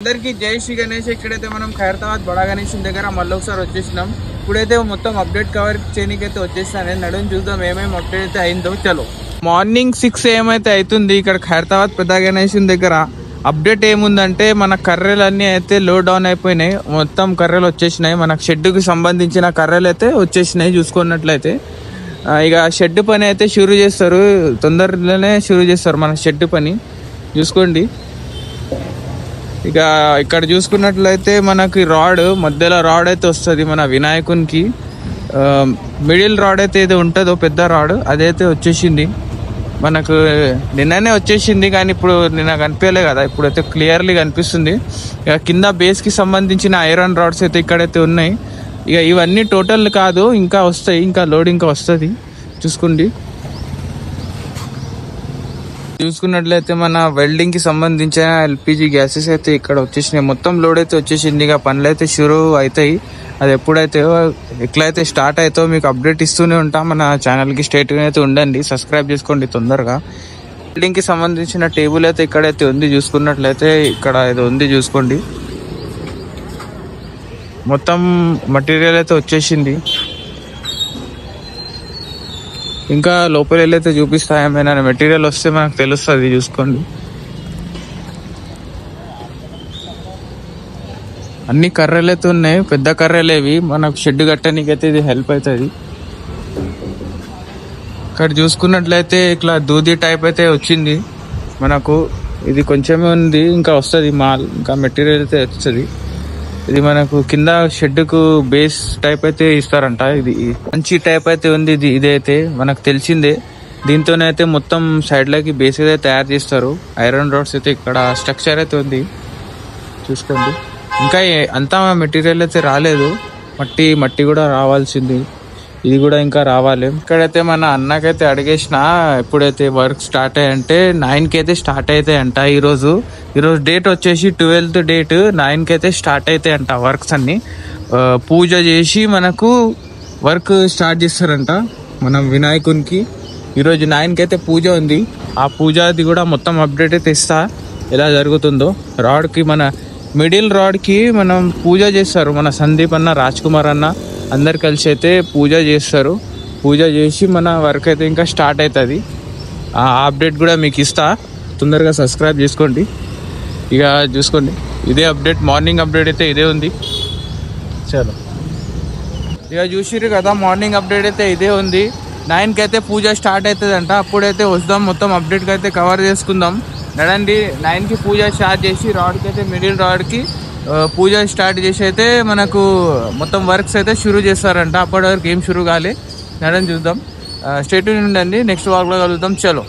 అందరికీ జై శ్రీ గణేష్. ఇక్కడైతే మనం ఖైరతాబాద్ బడా గణేష్ దగ్గర మళ్ళీ ఒకసారి వచ్చేసినాం. ఇప్పుడైతే మొత్తం అప్డేట్ కవర్ చేయడానికైతే వచ్చేసాను. నడుము చూద్దాం ఏమేమి అప్డేట్ అయితే అయిందో. చలో మార్నింగ్ 6 AM అయితే అవుతుంది. ఇక్కడ ఖైరతాబాద్ పెద్ద గణేష్ దగ్గర అప్డేట్ ఏముందంటే మన కర్రెలన్నీ అయితే లో డౌన్ అయిపోయినాయి. మొత్తం కర్రెలు వచ్చేసినాయి. మనకు షెడ్డుకి సంబంధించిన కర్రెలు అయితే వచ్చేసినాయి. చూసుకున్నట్లయితే ఇక షెడ్ పని అయితే షురూ చేస్తారు. తొందరలోనే షురూ చేస్తారు మన షెడ్ పని. చూసుకోండి. ఇక ఇక్కడ చూసుకున్నట్లయితే మనకి రాడ్ మధ్యలో రాడ్ అయితే వస్తుంది మన వినాయకునికి. మిడిల్ రాడ్ అయితే ఏదో ఉంటుందో పెద్ద రాడ్ అదైతే వచ్చేసింది మనకు. నిన్ననే వచ్చేసింది కానీ ఇప్పుడు నిన్న కనిపించలే కదా, ఇప్పుడైతే క్లియర్లీ కనిపిస్తుంది. ఇక కింద బేస్కి సంబంధించిన ఐరన్ రాడ్స్ అయితే ఇక్కడైతే ఉన్నాయి. ఇక ఇవన్నీ టోటల్ కాదు, ఇంకా వస్తాయి, ఇంకా లోడ్ ఇంకా వస్తుంది. చూసుకున్నట్లయితే మన వెల్డింగ్ కి సంబంధించిన LPG గ్యాసెస్ అయితే ఇక్కడ వచ్చేసినాయి. మొత్తం లోడ్ అయితే వచ్చేసింది. ఇక పనులు అయితే షురూ అవుతాయి. అది ఎప్పుడైతే ఎట్లయితే స్టార్ట్ అవుతాయో మీకు అప్డేట్ ఇస్తూనే ఉంటాం. మన ఛానల్కి స్ట్రైట్గా అయితే ఉండండి, సబ్స్క్రైబ్ చేసుకోండి తొందరగా. వెల్డింగ్ కి సంబంధించిన టేబుల్ అయితే ఇక్కడైతే ఉంది. చూసుకున్నట్లయితే ఇక్కడ ఏదో ఉంది చూసుకోండి. మొత్తం మటీరియల్ అయితే వచ్చేసింది. ఇంకా లోపల వెళ్ళైతే చూపిస్తా, ఏమైనా మెటీరియల్ వస్తే మనకు తెలుస్తుంది. చూసుకోండి. అన్ని కర్రలు అయితే ఉన్నాయి, పెద్ద కర్రలేవి. మనకు షెడ్ కట్టడానికి అయితే ఇది హెల్ప్ అవుతుంది. ఇక్కడ చూసుకున్నట్లయితే ఇట్లా దూది టైప్ అయితే వచ్చింది మనకు. ఇది కొంచెమే ఉంది, ఇంకా వస్తుంది మాల్, ఇంకా మెటీరియల్ అయితే వస్తుంది. ఇది మనకు కింద షెడ్కు బేస్ టైప్ అయితే ఇస్తారంట. ఇది మంచి టైప్ అయితే ఉంది. ఇదైతే మనకు తెలిసిందే. దీంతోనైతే మొత్తం సైడ్లకి బేస్ అయితే తయారు చేస్తారు. ఐరన్ రాడ్స్ అయితే ఇక్కడ స్ట్రక్చర్ అయితే ఉంది. చూసుకోండి. ఇంకా అంతా మెటీరియల్ అయితే రాలేదు. మట్టి కూడా రావాల్సింది. ఇది కూడా ఇంకా రావాలి. ఇక్కడైతే మన అన్నకైతే అడిగేసిన ఎప్పుడైతే వర్క్ స్టార్ట్ అయ్యంటే 9కి అయితే స్టార్ట్ అవుతాయి అంట. ఈరోజు డేట్ వచ్చేసి 12th డేట్ 9కి అయితే స్టార్ట్ అవుతాయి అంట వర్క్స్ అన్ని. పూజ చేసి మనకు వర్క్ స్టార్ట్ చేస్తారంట మనం వినాయకునికి. ఈరోజు 9కి అయితే పూజ ఉంది. ఆ పూజది కూడా మొత్తం అప్డేట్ అయితే ఇస్తా ఎలా జరుగుతుందో. రాడ్కి మన మిడిల్ రాడ్కి మనం పూజ చేస్తారు. మన సందీప్ అన్న, రాజ్ కుమార్ అన్న అందరు కలిసి అయితే పూజ చేస్తారు. పూజ చేసి మన వర్క్ అయితే ఇంకా స్టార్ట్ అవుతుంది. ఆ అప్డేట్ కూడా మీకు ఇస్తా, తొందరగా సబ్స్క్రైబ్ చేసుకోండి. ఇక చూసుకోండి, ఇదే అప్డేట్, మార్నింగ్ అప్డేట్ అయితే ఇదే ఉంది. చలో ఇక చూసిర్రు కదా, మార్నింగ్ అప్డేట్ అయితే ఇదే ఉంది. 9కి అయితే పూజ స్టార్ట్ అవుతుంది అంట. అప్పుడైతే వస్తాం, మొత్తం అప్డేట్కి అయితే కవర్ చేసుకుందాం. నడండి. 9కి పూజ స్టార్ట్ చేసి రాడ్కి అయితే మిడిల్ రాడ్కి పూజ స్టార్ట్ చేసి అయితే మనకు మొత్తం వర్క్స్ అయితే షురూ చేస్తారంట. అప్పటి వరకు ఏం షురూ కాలే. నడని చూద్దాం. స్ట్రైట్ ఉండండి, నెక్స్ట్ వాక్లో కలుద్దాం. చలో.